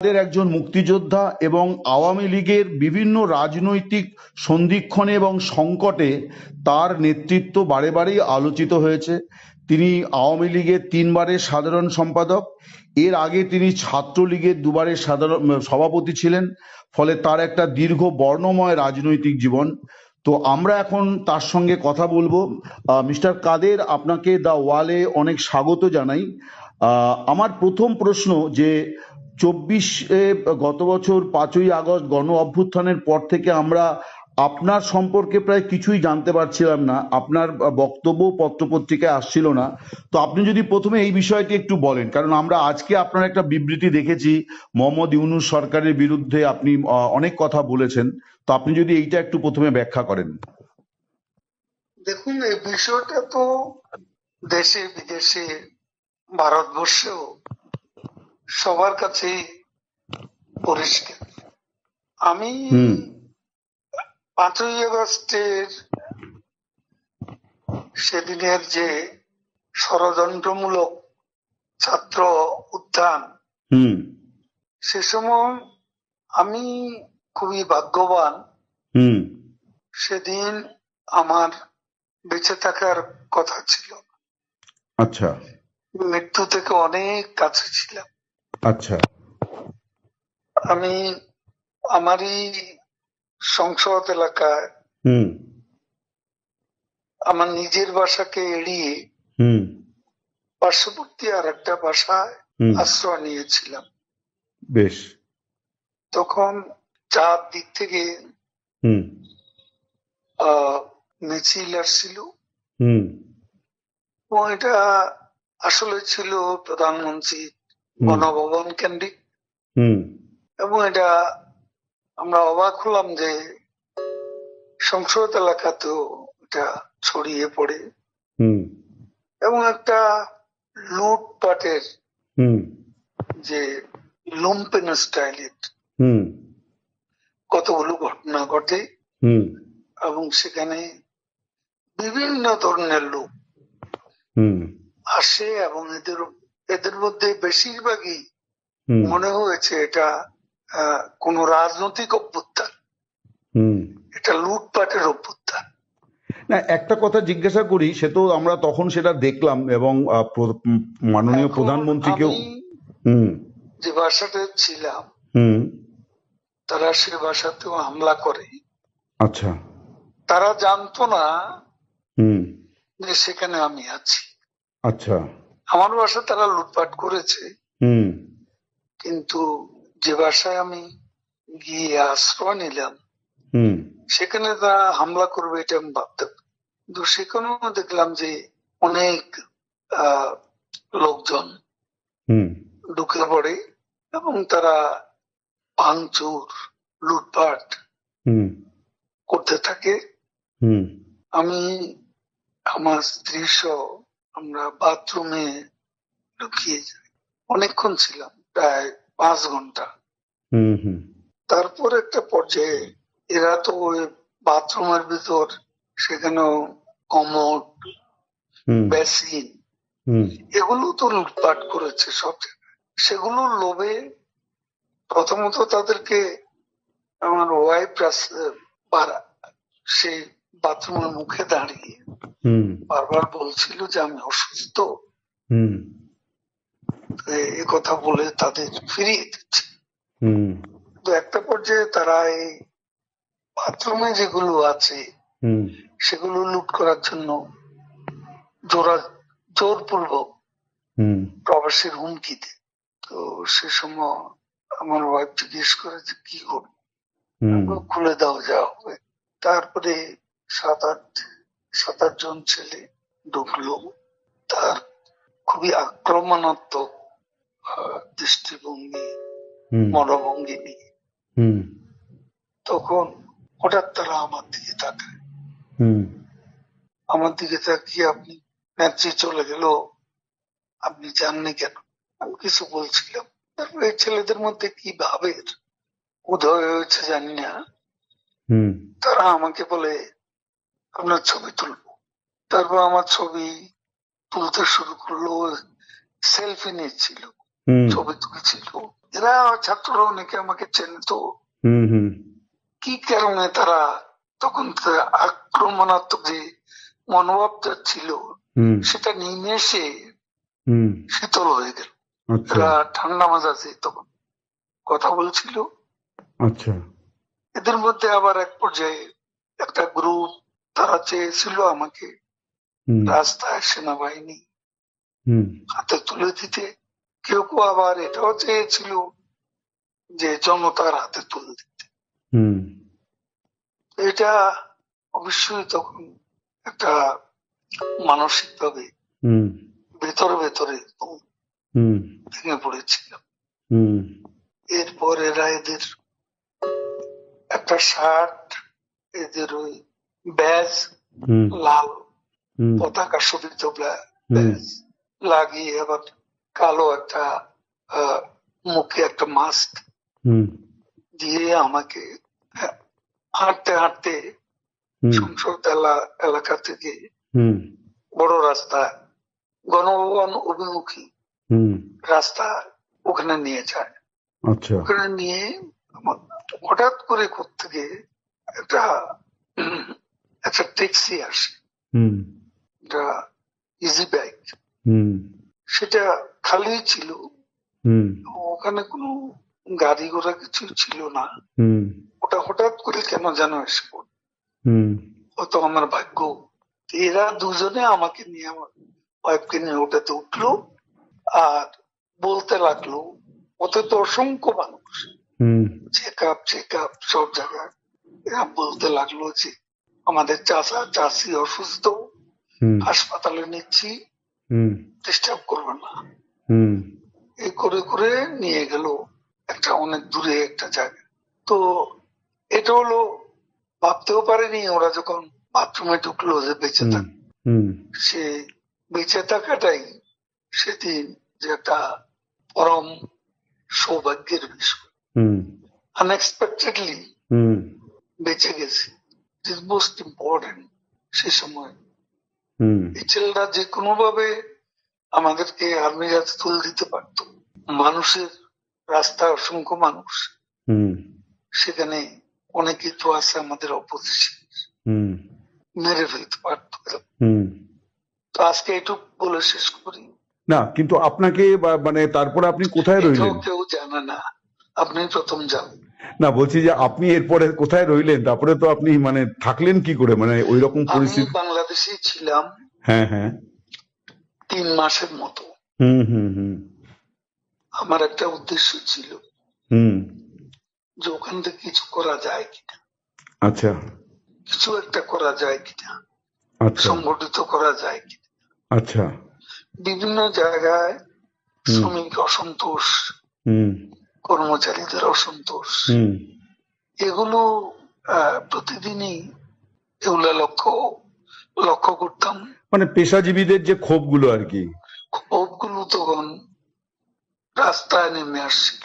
আমাদের একজন মুক্তিযোদ্ধা এবং আওয়ামী লীগের বিভিন্ন রাজনৈতিক সন্ধিক্ষণে এবং সংকটে তার নেতৃত্ব বারে বারেই আলোচিত হয়েছে। তিনি আওয়ামী লীগের 3 বারের সাধারণ সম্পাদক, এর আগে তিনি ছাত্রলীগের 2 বারের সাধারণ সভাপতি ছিলেন। ফলে তার একটা দীর্ঘ বর্ণময় রাজনৈতিক জীবন। তো আমরা এখন তার সঙ্গে কথা বলবো। মিস্টার কাদের, আপনাকে দ্য ওয়ালে অনেক স্বাগত জানাই। আমার প্রথম প্রশ্ন যে 24 গত বছর 5ই আগস্ট গণ অভ্যুত্থানের পর থেকে আমরা আপনার সম্পর্কে প্রায় কিছুই জানতে পারছিলাম না। আপনার বক্তব্য পত্রপত্রিকায় আসছিল না। তো আপনি যদি প্রথমে এই বিষয়টি একটু বলেন, কারণ আমরা আজকে আপনার একটা বিবৃতি দেখেছি মোহাম্মদ ইউনূস সরকারের বিরুদ্ধে আপনি অনেক কথা বলেছেন। তো আপনি যদি এইটা একটু প্রথমে ব্যাখ্যা করেন। দেখুন, এই বিষয়টা তো দেশে বিদেশে ভারতবর্ষেও সবার কাছেই পরিষ্কার। আমি 5ই আগস্টের সেদিনের যে ষড়যন্ত্রমূলক ছাত্র উত্থান, সে সময় আমি খুবই ভাগ্যবান। সেদিন আমার বেঁচে থাকার কথা ছিল। আচ্ছা। মৃত্যু থেকে অনেক কাছে ছিলাম। আচ্ছা। আমি আমারই সংসদ এলাকায় আমার নিজের বাসাকে এড়িয়ে পার্শ্ববর্তী আর একটা বাসায় আশ্রয় নিয়েছিলাম। বেশ। তখন 4 দিক থেকে মিছিল আসছিল এবং এটা আসলে ছিল প্রধানমন্ত্রী গণভবন কেন্দ্রিক। এবং এটা আমরা অবাক হলাম যে সংসদ এলাকাতেও এটা ছড়িয়ে পড়ে এবং একটা লুটপাটের যে লুম্পেন স্টাইলের কতগুলো ঘটনা ঘটে এবং সেখানে বিভিন্ন ধরনের লোক আসে এবং এদের মধ্যে বেশিরভাগই মনে হয়েছে এটা কোন রাজনৈতিক অভ্যুত্থান, এটা লুটপাটের অভ্যুত্থান। না, একটা কথা জিজ্ঞাসা করি, সে তো আমরা তখন সেটা দেখলাম এবং মাননীয় প্রধানমন্ত্রীকেও যে বাসাতে ছিলাম তারা সে বাসাতেও হামলা করে। আচ্ছা। তারা জানতো না যে সেখানে আমি আছি। আচ্ছা। আমার বাসা তারা লুটপাট করেছে, কিন্তু যে বাসায় আমি গিয়ে আশ্রয় নিলাম সেখানে তারা হামলা করবে এটা আমি ভাবতাম। কিন্তু সেখানেও দেখলাম যে অনেক লোকজন ঢুকে পড়ে এবং তারা ভাঙচুর লুটপাট করতে থাকে। আমি আমার স্ত্রী সহ আমরা বাথরুমে ঢুকিয়ে যাই। অনেকক্ষণ ছিলাম, প্রায় 5 ঘন্টা। তারপর একটা পর্যায়ে এরা তো ওই বাথরুমের ভিতর সেখানেও কমোড, বেসিন এগুলো তো লুটপাট করেছে সব জায়গায়। সেগুলোর লোভে প্রথমত তাদেরকে আমার ওয়াইফ সেই বাথরুমের মুখে দাঁড়িয়ে বারবার বলছিল যে আমি অসুস্থ, এ কথা বলে তাদের ফিরিয়ে দিচ্ছে। তো একটা পর্যায়ে তারা এই বাথরুমে যেগুলো আছে সেগুলো লুট করার জন্য জোরপূর্বক প্রবেশের হুমকি দেয়। তো সে সময় আমার ওয়াইফ জিজ্ঞেস করে যে কি করবো, খুলে দাও যা হবে। তারপরে 7-8 জন ছেলে ঢুকলো, তার খুবই আক্রমণাত্মক দৃষ্টিভঙ্গি মনোভঙ্গি নিয়ে। তখন হঠাৎ তারা আমার দিকে তাকায়, আমার দিকে তাকিয়ে আপনি নেত্রী চলে গেল, আপনি জাননি কেন? আমি কিছু বলছিলাম। তারপর এই ছেলেদের মধ্যে কি ভাবের উদয় হয়েছে জানি না, তারা আমাকে বলে আপনার ছবি তুলবো। তারপর আমার ছবি তুলতে শুরু করলো, সেলফি নিচ্ছিল, ছবি তুলছিল। এরা ছাত্ররা অনেকে আমাকে চেনে তো, হুম হুম কি কারণে তারা তখন আক্রমণাত্মক যে মনোভাবটা ছিল হুম সেটা নিমেষে হুম শীতল হয়ে গেল। আচ্ছা এরা ঠান্ডা মাজাজে তখন কথা বলছিল। আচ্ছা এদের মধ্যে আবার এক পর্যায়ে একটা গ্রুপ, তারা চেয়েছিল আমাকে হুম রাস্তায় সেনাবাহিনী হুম হাতে তুলে দিতে। কেউ কেউ আবার এটাও চেয়েছিল যে জনতার হাতে তুলে দিতে। হুম এটা অবশ্যই তখন একটা মানসিক ভাবে হুম ভেতরে ভেতরে হুম ভেঙে পড়েছিলাম। হুম এরপর এরা এদের একটা শার্ট, এদের ওই ব্যাজ, হুম লাল হুম পতাকা শোভিত হুম ব্যাজ লাগিয়ে আবার কালো একটা মুখে একটা মাস্ক হুম দিয়ে আমাকে আহ, হাঁটতে হাঁটতে হুম সংসদ এলাকা থেকে হুম বড় রাস্তা, গণভবন অভিমুখী হুম রাস্তা, ওখানে নিয়ে যায়। আচ্ছা ওখানে নিয়ে হঠাৎ করে কোত্থেকে একটা একটা ট্যাক্সি আসে, হুম একটা ইজি বাইক, হুম সেটা খালি ছিল। হুম ওখানে কোনো গাড়ি ঘোড়া কিছু ছিল না। হুম ওটা হঠাৎ করে কেন যেন এসে পড়ল। হুম হয়তো আমার ভাগ্য। এরা দুজনে আমাকে নিয়ে, আমার ওয়াইফকে নিয়ে ওটাতে উঠলো আর বলতে লাগলো, ওতে তো অসংখ্য মানুষ, হুম চেক আপ সব জায়গায়। এরা বলতে লাগলো যে আমাদের চাচা চাচি অসুস্থ, হুম হাসপাতালে নিচ্ছি, হুম ডিস্টার্ব করবে না। হুম এই করে করে নিয়ে গেল একটা অনেক দূরে একটা জায়গা। তো এটা হলো, ভাবতেও পারেনি ওরা যখন বাথরুমে ঢুকলো যে বেঁচে হুম থাক, হুম সে বেঁচে থাকাটাই সেদিন যে একটা পরম সৌভাগ্যের বিষয়। হুম আনএক্সপেক্টেডলি হুম বেঁচে গেছি, ইট মোস্ট ইম্পর্টেন্ট। সে সময় হুম এই ছেলেরা যে কোনো ভাবে আমাদেরকে আর্মির হাতে তুলে দিতে পারতো। মানুষের রাস্তায় অসংখ্য মানুষ, হুম সেখানে অনেকেই তো আছে আমাদের অপোজিশন, হুম মেরে ফেলতে পারতো। হুম তো আজকে এটুকু বলে শেষ করি। না কিন্তু আপনাকে মানে তারপরে আপনি কোথায় এটাও রইলেন? কেউ জানে না, আপনি প্রথম জানেন। না বলছি যে আপনি এরপরে কোথায় রইলেন, তারপরে তো আপনি মানে থাকলেন কি করে, মানে ওই রকম আমি পরিস্থিতি? বাংলাদেশে ছিলাম হ্যাঁ হ্যাঁ 3 মাসের মতো। হুম হুম হুম আমার একটা উদ্দেশ্য ছিল হুম যে ওখান থেকে কিছু করা যায় কিনা, আচ্ছা কিছু একটা করা যায় কিনা, আচ্ছা সংগঠিত করা যায় কিনা। আচ্ছা বিভিন্ন জায়গায় হুম শ্রমিক অসন্তোষ, হুম কর্মচারীদের অসন্তোষ, হুম এগুলো প্রতিদিনই এগুলা লক্ষ্য লক্ষ্য করতাম। মানে পেশাজীবীদের যে ক্ষোভগুলো আর কি। ক্ষোভগুলো তখন রাস্তায় নেমে আসছিল,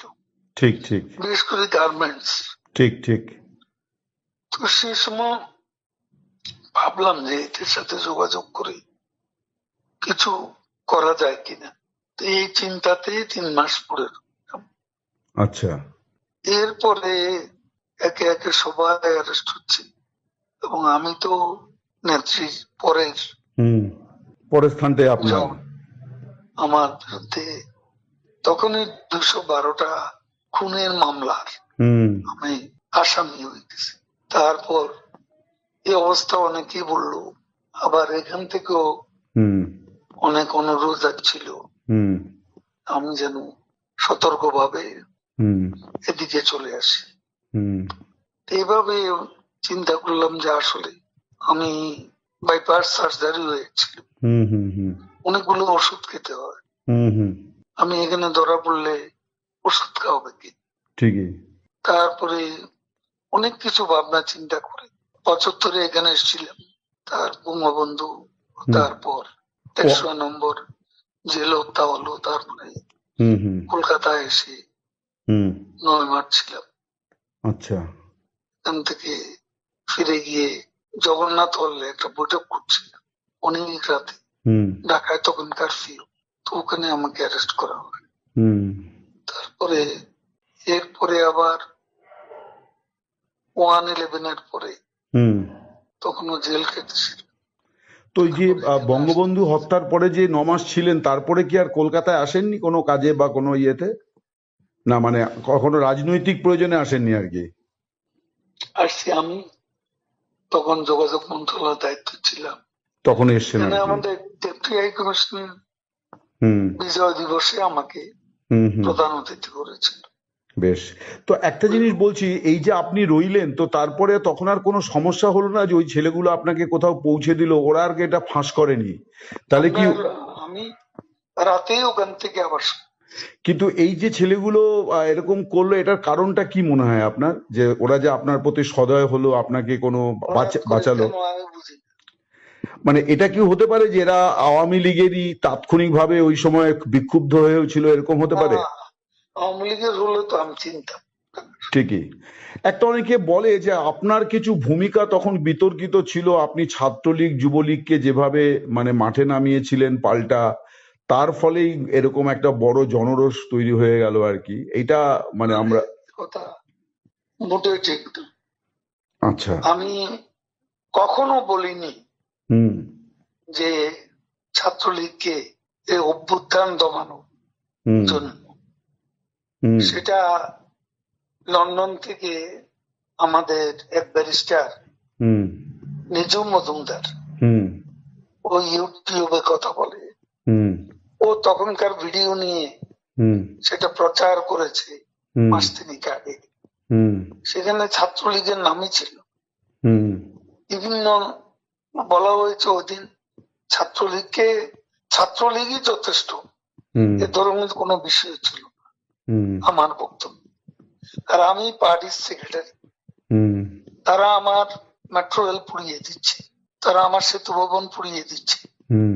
ঠিক ঠিক বিশেষ করে গার্মেন্টস। ঠিক ঠিক তো সেই সময় ভাবলাম যে এদের সাথে যোগাযোগ করে কিছু করা যায় কিনা। তো এই চিন্তাতেই 3 মাস পরে রইলাম। আচ্ছা এরপরে একে একে সবাই অ্যারেস্ট হচ্ছে এবং আমি তো নেত্রীর পরের হুম পরের স্থানটাই আপনার। জন। আমার বিরুদ্ধে তখনই 212টা খুনের মামলার হুম আমি আসামি হয়ে গেছি। তারপর এই অবস্থা অনেকেই বললো, আবার এখান থেকেও হুম অনেক অনুরোধ যাচ্ছিল হুম আমি যেন সতর্কভাবে হুম এদিকে চলে আসি। হুম এইভাবে চিন্তা করলাম যে আসলে আমি বাইপাস সার্জারি হয়েছিল, হুম হুম হুম অনেকগুলো ওষুধ খেতে হয়। হুম হুম আমি এখানে ধরা পড়লে ওষুধ খাওয়াবে কি। ঠিকই তারপরে অনেক কিছু ভাবনা চিন্তা করে 75-এ এখানে এসেছিলাম, তার বঙ্গবন্ধু, হুম তারপর ও 101 নম্বর জেল হত্যা হলো, তারপরে হুম হুম কলকাতায় এসে হুম 9 মাস ছিলাম। আচ্ছা এখান থেকে ফিরে গিয়ে জগন্নাথ হলে একটা বৈঠক করছিলাম অনেক রাতে, হুম ঢাকায় তখন কারফিউ। তো ওখানে আমাকে অ্যারেস্ট করা হয়। হুম তারপরে এরপরে আবার 1/11 পরে হুম। তখনও জেল খেটেছিল। তো এই যে বঙ্গবন্ধু হত্যার পরে যে 9 মাস ছিলেন, তারপরে কি আর কলকাতায় আসেননি কোনো কাজে বা কোনো ইয়েতে? না মানে কখনো রাজনৈতিক প্রয়োজনে আসেননি আর কি? আসছি আমি, তখন যোগাযোগ মন্ত্রণালয়ের দায়িত্ব ছিলাম। তখন এসছেন আর এখানে কি? আমাদের ডেপুটি হাই কমিশনার হুম বিজয় দিবসে আমাকে হুম হুম। প্রধান অতিথি করেছিল। বেশ। তো একটা জিনিস বলছি, এই যে আপনি রইলেন, তো তারপরে তখন আর কোনো সমস্যা হলো না যে ওই ছেলেগুলো আপনাকে কোথাও পৌঁছে দিল, ওরা আর কি এটা ফাঁস করেনি? তাহলে কি? আমি রাতেই ওখান থেকে আবার কিন্তু এই যে ছেলেগুলো এরকম করলো, এটার কারণটা কি মনে হয় আপনার, যে ওরা যে আপনার প্রতি সদয় হলো, আপনাকে কোনো হঠাৎ করে বাঁচালো? কেন আমি বুঝি না। মানে এটা কি হতে পারে যে এরা আওয়ামী লীগেরই তাৎক্ষণিকভাবে ওই সময় বিক্ষুব্ধ হয়েছিল, এরকম হতে পারে? না, আওয়ামী লীগের হলে তো আমি চিনতাম। ঠিকই। একটা অনেকে বলে যে আপনার কিছু ভূমিকা তখন বিতর্কিত ছিল, আপনি ছাত্রলীগ যুবলীগকে যেভাবে মানে মাঠে নামিয়েছিলেন পাল্টা, তার ফলেই এরকম একটা বড় জনরোষ তৈরি হয়ে গেল আর কি, এটা মানে আমরা। কথা মোটেই ঠিক না। আচ্ছা। আমি কখনো বলিনি হুম যে ছাত্রলীগকে এই অভ্যুত্থান দমানোর হুম জন্য। হুম সেটা লন্ডন থেকে আমাদের এক ব্যারিস্টার হুম নিজুম মজুমদার, হুম ও ইউটিউবে কথা বলে, হুম ও তখনকার ভিডিও নিয়ে হুম সেটা প্রচার করেছে হুম মাস তিনেক আগে। হুম সেখানে ছাত্রলীগের নামই ছিল। হুম বিভিন্ন বলা হয়েছে ওই দিন ছাত্রলীগকে, ছাত্রলীগই যথেষ্ট, হুম এ ধরনের কোনো বিষয় ছিল না হুম আমার বক্তব্য। আর আমি পার্টির সেক্রেটারি, হুম তারা আমার মেট্রো রেল পুড়িয়ে দিচ্ছে, তারা আমার সেতু ভবন পুড়িয়ে দিচ্ছে, হুম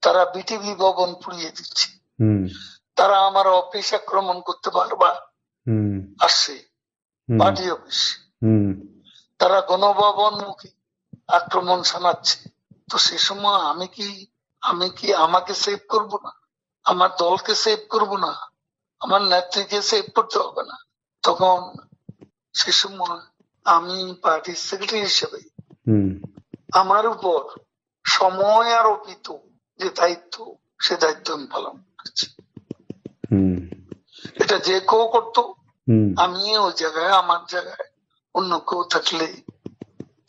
তারা বিটিভি ভবন পুড়িয়ে দিচ্ছে, হুম তারা আমার অফিস আক্রমণ করতে পারবা হুম আসছে, হুম পার্টি অফিস, হুম তারা গণভবন মুখী আক্রমণ শোনাচ্ছে। তো সে সময় আমি কি আমাকে সেভ করব না? আমার দলকে সেভ করব না? আমার নেত্রীকে সেভ করতে হবে না? তখন সে সময় আমি পার্টির সেক্রেটারি হিসেবে হুম আমার উপর সময় আরোপিত যে দায়িত্ব, সে দায়িত্ব আমি পালন করেছি। হুম এটা যে কেউ করতো, হুম আমি ওই জায়গায়, আমার জায়গায় অন্য কেউ থাকলে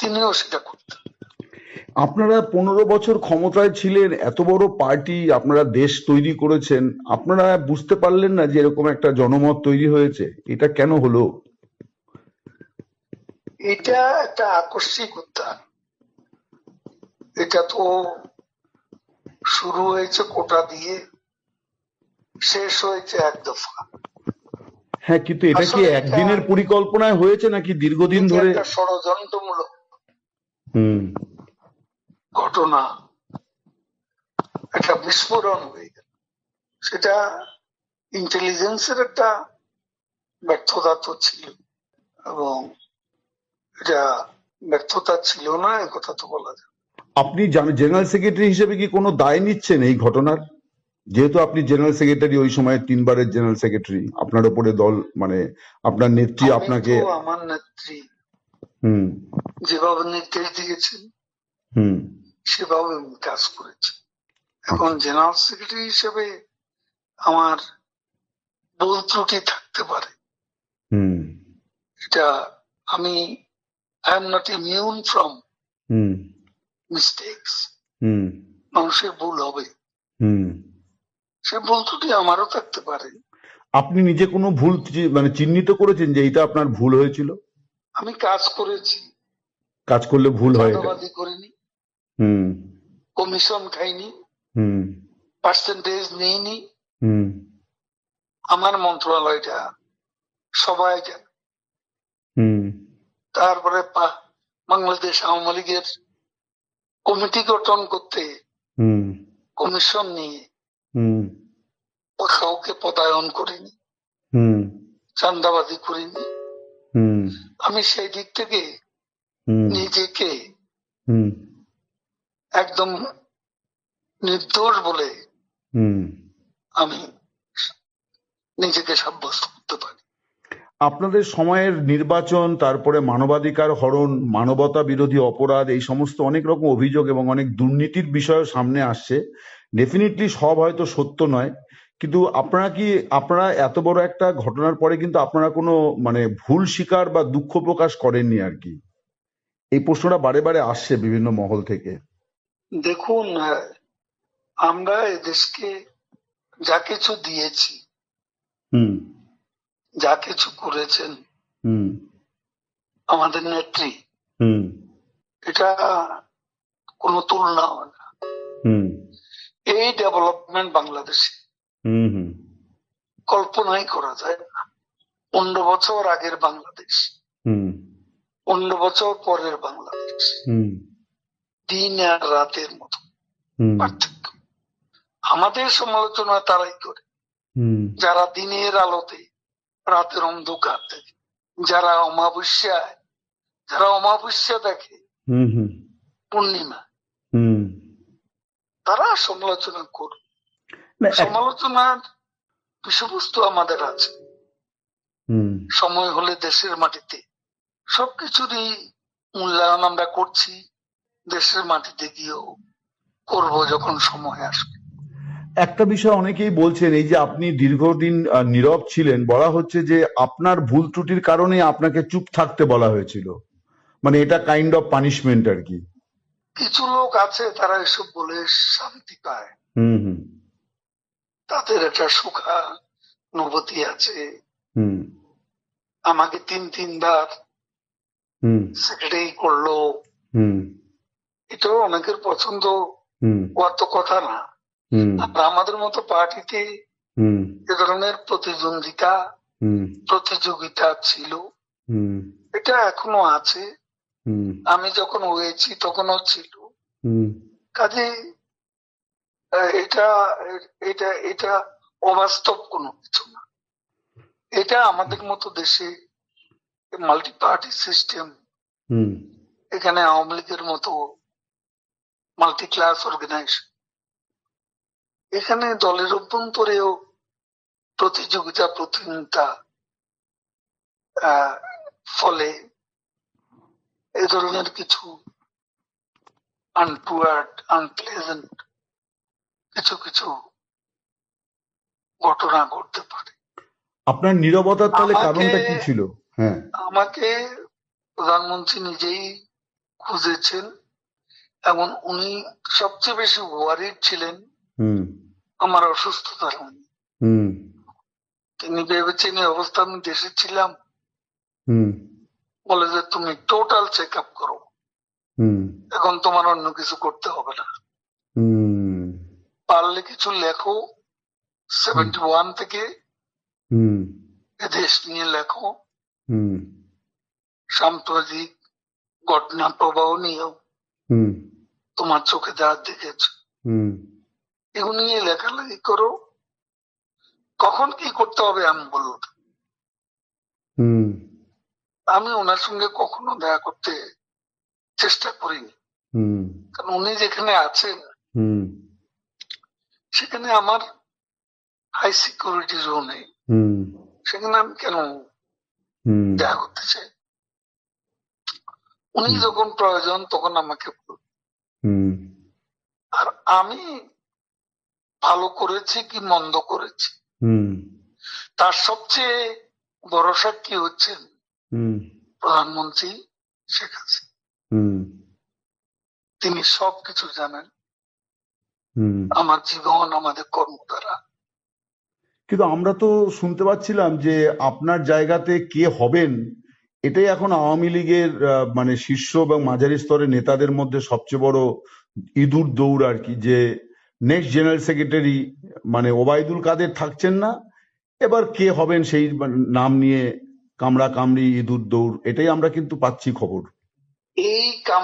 তিনিও সেটা করতেন। আপনারা 15 বছর ক্ষমতায় ছিলেন, এত বড় পার্টি, আপনারা দেশ তৈরি করেছেন, আপনারা বুঝতে পারলেন না যে এরকম একটা জনমত তৈরি হয়েছে? এটা কেন হলো? এটা একটা আকস্মিক উত্থান। এটা তো শুরু হয়েছে কোটা দিয়ে, শেষ হয়েছে এক দফা। হ্যাঁ, কিন্তু এটা কি আসলে এটা একদিনের পরিকল্পনায় হয়েছে নাকি দীর্ঘদিন ধরে? একটা ষড়যন্ত্রমূলক হুম ঘটনা, একটা বিস্ফোরণ হয়ে গেল। সেটা ইন্টেলিজেন্সের একটা ব্যর্থতা তো ছিল, এবং এটা ব্যর্থতা ছিল না এ কথা তো বলা যায়। আপনি জেনারেল সেক্রেটারি হিসেবে কি কোনো দায় নিচ্ছেন এই ঘটনার? যেহেতু আপনি জেনারেল সেক্রেটারি, ওই সময় 3 বারের জেনারেল সেক্রেটারি, আপনার উপরে দল মানে আপনার নেত্রী আমি আপনাকে। তো আমার নেত্রী হুম যেভাবে নির্দেশ দিয়েছেন হুম সেভাবে আমি কাজ করেছি। এখন আচ্ছা। জেনারেল সেক্রেটারি হিসেবে আমার ভুল ত্রুটি থাকতে পারে, হুম এটা আমি, I am not immune from hmm mistakes. হুম মানুষের ভুল হবে, হুম সে ভুল ত্রুটি আমারও থাকতে পারে। আপনি নিজে কোনো ভুল মানে চিহ্নিত করেছেন যে এইটা আপনার ভুল হয়েছিল? আমি কাজ করেছি, কাজ করলে ভুল হয় এটা? চাঁদাবাজি করিনি, হুম কমিশন খাইনি, হুম পার্সেন্টেজ নিইনি, হুম আমার মন্ত্রণালয়টা সবাই জানে। হুম তারপরে বাংলাদেশ আওয়ামী লীগের কমিটি গঠন করতে হুম কমিশন নিয়ে হুম কাউকে পদায়ন করিনি, হুম চাঁদাবাজি করিনি। হুম আমি সেই দিক থেকে হুম নিজেকে হুম একদম নির্দোষ বলে হুম আমি নিজেকে সাব্যস্ত করতে পারি। আপনাদের সময়ের নির্বাচন, তারপরে মানবাধিকার হরণ, মানবতা বিরোধী অপরাধ, এই সমস্ত অনেক রকম অভিযোগ এবং অনেক দুর্নীতির বিষয়ও সামনে আসছে। ডেফিনেটলি সব হয়তো সত্য নয়, কিন্তু আপনারা এত বড় একটা ঘটনার পরে কিন্তু আপনারা কোনো মানে ভুল স্বীকার বা দুঃখ প্রকাশ করেননি আর কি। এই প্রশ্নটা বারে বারে আসছে বিভিন্ন মহল থেকে। দেখুন, আমরা এদেশকে যা কিছু দিয়েছি, হুম যা কিছু করেছেন হুম আমাদের নেত্রী, হুম এটা কোনো তুলনা হয় না। হুম এই ডেভেলপমেন্ট বাংলাদেশে হুম হুম কল্পনাই করা যায় না। 15 বছর আগের বাংলাদেশ, হুম 15 বছর পরের বাংলাদেশ, হুম দিন আর রাতের মতো হুম পার্থক্য। আমাদের সমালোচনা তারাই করে হুম যারা দিনের আলোতে রাতের অন্ধকার দেখে, যারা অমাবস্যা দেখে হুম হুম পূর্ণিমা, হুম তারা সমালোচনা করবে। না সমালোচনার বিষয়বস্তু আমাদের আছে। হুম সময় হলে দেশের মাটিতে সবকিছুরই মূল্যায়ন আমরা করছি, দেশের মাটিতে গিয়েও করব যখন সময় আসবে। একটা বিষয় অনেকেই বলছেন, এই যে আপনি দীর্ঘদিন নীরব ছিলেন, বলা হচ্ছে যে আপনার ভুল ত্রুটির কারণে আপনাকে চুপ থাকতে বলা হয়েছিল, মানে এটা কাইন্ড অফ পানিশমেন্ট আর কি। কিছু লোক আছে তারা এসব বলে শান্তি পায়, হুম হুম তাদের একটা সুখানুভূতি আছে। হুম আমাকে 3-3 বার হুম সেক্রেটারি করলো, হুম এটাও অনেকের পছন্দ হুম হওয়ার তো কথা না। হুম আর আমাদের মতো পার্টিতে হুম এ ধরনের হুম প্রতিযোগিতা ছিল, হুম এটা এখনো আছে। হুম আমি যখন হয়েছি তখনও ছিল। হুম কাজে এটা এটা এটা অবাস্তব কোনো কিছু না। এটা আমাদের মতো দেশে মাল্টি পার্টি সিস্টেম, হুম এখানে আওয়ামী লীগের মতো মাল্টি ক্লাস অর্গানাইজেশন, এখানে দলের অভ্যন্তরেও প্রতিযোগিতা প্রতিযোগিতা ফলে এ ধরনের কিছু আনটুয়ার্ড আনপ্লেজেন্ট কিছু কিছু ঘটনা ঘটতে পারে। আপনার নীরবতার তাহলে আমাকে কারণটা কি ছিল? হ্যাঁ। আমাকে প্রধানমন্ত্রী নিজেই খুঁজেছেন এবং উনি সবচেয়ে বেশি ওয়ারিড ছিলেন হুম আমার অসুস্থতার জন্য। হুম তিনি ভেবেছেন এই অবস্থা আমি দেশে ছিলাম, হুম বলে যে তুমি টোটাল চেক আপ করো, হুম এখন তোমার অন্য কিছু করতে হবে না, হুম পারলে কিছু লেখো, 71 থেকে হুম এদেশ নিয়ে লেখো, হুম সাম্প্রতিক ঘটনা প্রবাহ নিয়েও হুম তোমার চোখে যা দেখেছ হুম এগুলো নিয়ে লেখালেখি করো, কখন কি করতে হবে আমি বলবো। হুম আমি ওনার সঙ্গে কখনো দেখা করতে চেষ্টা করিনি, হুম কারণ উনি যেখানে আছেন হুম সেখানে আমার হাই সিকিউরিটি জোনে, হুম সেখানে আমি কেন হুম দেখা করতে চাই? উনি যখন প্রয়োজন তখন আমাকে বলবেন। হুম আর আমি ভালো করেছি কি মন্দ করেছি হুম তার সবচেয়ে বড় সাক্ষী হচ্ছেন হুম প্রধানমন্ত্রী শেখ হাসিনা। হুম তিনি সবকিছু জানেন, হুম আমার জীবন, আমাদের কর্মধারা। কিন্তু আমরা তো শুনতে পাচ্ছিলাম যে আপনার জায়গাতে কে হবেন, এটাই এখন আওয়ামী লীগের মানে শীর্ষ এবং মাঝারি স্তরের নেতাদের মধ্যে সবচেয়ে বড় ইঁদুর দৌড় আর কি, যে নেক্সট জেনারেল সেক্রেটারি মানে ওবায়দুল কাদের থাকছেন না, এবার কে হবেন সেই নাম নিয়ে কামড়া কামড়ি ইঁদুর দৌড়, এটাই আমরা কিন্তু পাচ্ছি খবর। এই কাম